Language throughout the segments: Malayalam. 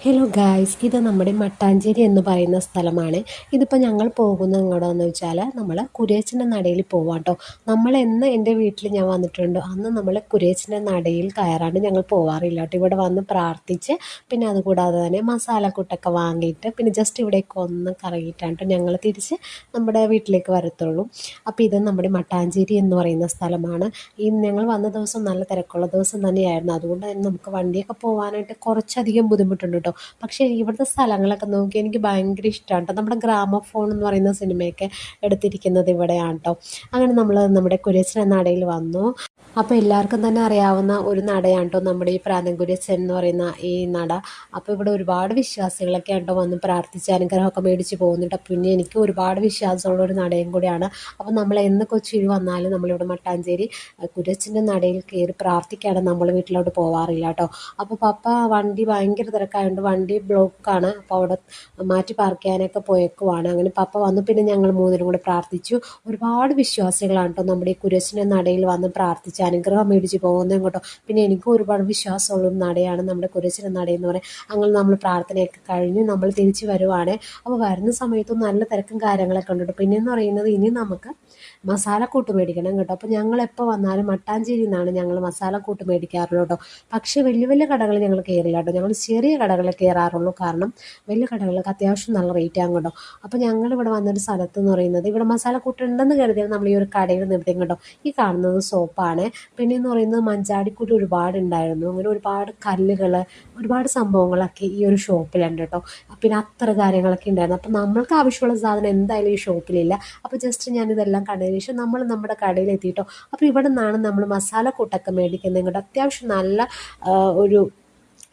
ഹലോ ഗായ്സ്, ഇത് നമ്മുടെ മട്ടാഞ്ചേരി എന്ന് പറയുന്ന സ്ഥലമാണ്. ഇതിപ്പോൾ ഞങ്ങൾ പോകുന്നത് എങ്ങോട്ടാന്ന് വെച്ചാൽ നമ്മൾ കുരിയച്ചൻ്റെ നടയിൽ പോവാം കേട്ടോ. നമ്മൾ എന്ന് എൻ്റെ വീട്ടിൽ ഞാൻ വന്നിട്ടുണ്ടോ അന്ന് നമ്മൾ കുരിയച്ചൻ്റെ നടയിൽ കയറാണ്ട് ഞങ്ങൾ പോവാറില്ല കേട്ടോ. ഇവിടെ വന്ന് പ്രാർത്ഥിച്ച് പിന്നെ അതുകൂടാതെ തന്നെ മസാലക്കൂട്ടൊക്കെ വാങ്ങിയിട്ട് പിന്നെ ജസ്റ്റ് ഇവിടേക്ക് ഒന്ന് കറങ്ങിയിട്ടാണ് ഞങ്ങൾ തിരിച്ച് നമ്മുടെ വീട്ടിലേക്ക് വരത്തുള്ളൂ. അപ്പോൾ ഇത് നമ്മുടെ മട്ടാഞ്ചേരി എന്ന് പറയുന്ന സ്ഥലമാണ്. ഈ ഞങ്ങൾ വന്ന ദിവസം നല്ല തിരക്കുള്ള ദിവസം തന്നെയായിരുന്നു. അതുകൊണ്ട് തന്നെ നമുക്ക് വണ്ടിയൊക്കെ പോകാനായിട്ട് കുറച്ചധികം ബുദ്ധിമുട്ടുണ്ട് കേട്ടോ. പക്ഷേ ഇവിടുത്തെ സ്ഥലങ്ങളൊക്കെ നോക്കി എനിക്ക് ഭയങ്കര ഇഷ്ടമാണ് കേട്ടോ. നമ്മുടെ ഗ്രാമഫോൺ എന്ന് പറയുന്ന സിനിമയൊക്കെ എടുത്തിരിക്കുന്നത് ഇവിടെയാണ് കേട്ടോ. അങ്ങനെ നമ്മൾ നമ്മുടെ കുരിയച്ചൻ നടയിൽ വന്നു. അപ്പോൾ എല്ലാവർക്കും തന്നെ അറിയാവുന്ന ഒരു നടയാണ് കേട്ടോ നമ്മുടെ ഈ പ്രാന്തൻകുരിയച്ചൻ എന്ന് പറയുന്ന ഈ നട. അപ്പോൾ ഇവിടെ ഒരുപാട് വിശ്വാസികളൊക്കെ കേട്ടോ വന്ന് പ്രാർത്ഥിച്ച് അനുഗ്രഹമൊക്കെ മേടിച്ച് പോകുന്നുണ്ട്. പിന്നെ എനിക്ക് ഒരുപാട് വിശ്വാസമുള്ള ഒരു നടയും കൂടിയാണ്. അപ്പോൾ നമ്മൾ എന്ന് കൊച്ചിയിൽ വന്നാലും നമ്മളിവിടെ മട്ടാഞ്ചേരി കുരിയച്ചൻ്റെ നടയിൽ കയറി പ്രാർത്ഥിക്കാതെ നമ്മൾ വീട്ടിലോട്ട് പോവാറില്ല കേട്ടോ. അപ്പോൾ പപ്പ വണ്ടി ഭയങ്കര തിരക്കായതുകൊണ്ട് വണ്ടി ബ്ലോക്കാണ്. അപ്പോൾ അവിടെ മാറ്റി പാർക്ക് ചെയ്യാനൊക്കെ പോയേക്കുവാണ്. അങ്ങനെ പപ്പ വന്നു. പിന്നെ ഞങ്ങൾ മൂന്നിനും കൂടെ പ്രാർത്ഥിച്ചു. ഒരുപാട് വിശ്വാസികളാണ് കേട്ടോ നമ്മുടെ ഈ കുരിയച്ചൻ്റെ നടയിൽ വന്ന് പ്രാർത്ഥിച്ച് അനുഗ്രഹം മേടിച്ച് പോകുന്നതും കേട്ടോ. പിന്നെ എനിക്കും ഒരുപാട് വിശ്വാസമുള്ളൊരു നടയാണ് നമ്മുടെ കുരിയച്ചൻ്റെ നടയെന്ന് പറയും. അങ്ങനെ നമ്മൾ പ്രാർത്ഥനയൊക്കെ കഴിഞ്ഞ് നമ്മൾ തിരിച്ച് വരുവാണ്. അപ്പോൾ വരുന്ന സമയത്തും നല്ല തിരക്കും കാര്യങ്ങളൊക്കെ ഉണ്ട് കേട്ടോ. പിന്നെയെന്ന് പറയുന്നത് ഇനി നമുക്ക് മസാലക്കൂട്ട് മേടിക്കണം കേട്ടോ. അപ്പോൾ ഞങ്ങൾ എപ്പോൾ വന്നാലും മട്ടാഞ്ചേരിയിൽ നിന്നാണ് ഞങ്ങൾ മസാലക്കൂട്ട് മേടിക്കാറുള്ളൂ കേട്ടോ. പക്ഷേ വലിയ വലിയ കടകൾ ഞങ്ങൾ കയറില്ല കേട്ടോ. ഞങ്ങൾ ചെറിയ കടകളിൽ കയറാറുള്ളൂ. കാരണം വലിയ കടകളിലൊക്കെ അത്യാവശ്യം നല്ല റേറ്റ് ആകും കേട്ടോ. അപ്പോൾ ഞങ്ങളിവിടെ വന്നൊരു സ്ഥലത്ത് എന്ന് പറയുന്നത് ഇവിടെ മസാലക്കൂട്ട് ഉണ്ടെന്ന് കരുതിയാൽ നമ്മൾ ഈ ഒരു കടയിൽ നിർത്തിയും കേട്ടോ. ഈ കാണുന്നത് സോപ്പാണ്. പിന്നെ എന്ന് പറയുന്നത് മഞ്ചാടിക്കൂട്ട് ഒരുപാട് ഉണ്ടായിരുന്നു. അങ്ങനെ ഒരുപാട് കല്ലുകൾ ഒരുപാട് സംഭവങ്ങളൊക്കെ ഈ ഒരു ഷോപ്പിലുണ്ട് കേട്ടോ. പിന്നെ അത്ര കാര്യങ്ങളൊക്കെ ഉണ്ടായിരുന്നു. അപ്പോൾ നമ്മൾക്ക് ആവശ്യമുള്ള സാധനം എന്തായാലും ഈ ഷോപ്പിലില്ല. അപ്പോൾ ജസ്റ്റ് ഞാനിതെല്ലാം കണ്ടതിന് ശേഷം നമ്മൾ നമ്മുടെ കടയിൽ എത്തിയിട്ടോ. അപ്പോൾ ഇവിടെ നിന്നാണ് നമ്മൾ മസാലക്കൂട്ടൊക്കെ മേടിക്കുന്നത് കേട്ടോ. അത്യാവശ്യം നല്ല ഒരു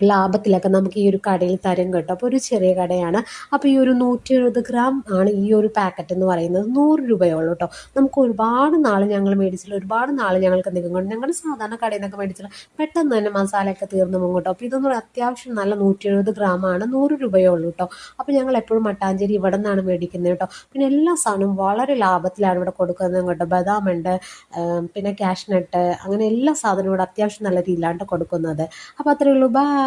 ലാഭത്തിലൊക്കെ നമുക്ക് ഈ ഒരു കടയിൽ തരും കേട്ടോ. അപ്പോൾ ഒരു ചെറിയ കടയാണ്. അപ്പോൾ ഈ ഒരു 170 ഗ്രാം ആണ് ഈ ഒരു പാക്കറ്റ് എന്ന് പറയുന്നത്. 100 രൂപയുള്ളൂ കേട്ടോ. നമുക്ക് ഒരുപാട് നാൾ ഞങ്ങൾ മേടിച്ചില്ല. ഒരുപാട് നാൾ ഞങ്ങൾക്ക് നിൽക്കും കൊണ്ട് ഞങ്ങളുടെ സാധാരണ കടയിൽ നിന്നൊക്കെ മേടിച്ചില്ല പെട്ടെന്ന് തന്നെ മസാലയൊക്കെ തീർന്നു പോകും കേട്ടോ. അപ്പോൾ ഇതൊന്നും അത്യാവശ്യം നല്ല 170 ഗ്രാമാണ്. 100 രൂപയേ ഉള്ളൂ കേട്ടോ. അപ്പോൾ ഞങ്ങൾ എപ്പോഴും മട്ടാഞ്ചേരി ഇവിടെ നിന്നാണ് മേടിക്കുന്നത് കേട്ടോ. പിന്നെ എല്ലാ സാധനവും വളരെ ലാഭത്തിലാണ് ഇവിടെ കൊടുക്കുന്നത് കേട്ടോ. ബദാമുണ്ട്, പിന്നെ കാഷ്നട്ട്, അങ്ങനെ എല്ലാ സാധനവും ഇവിടെ അത്യാവശ്യം നല്ല രീതിയിലാണ് കൊടുക്കുന്നത്. അപ്പോൾ അത്രയേ ഉള്ളൂ. ബൈ.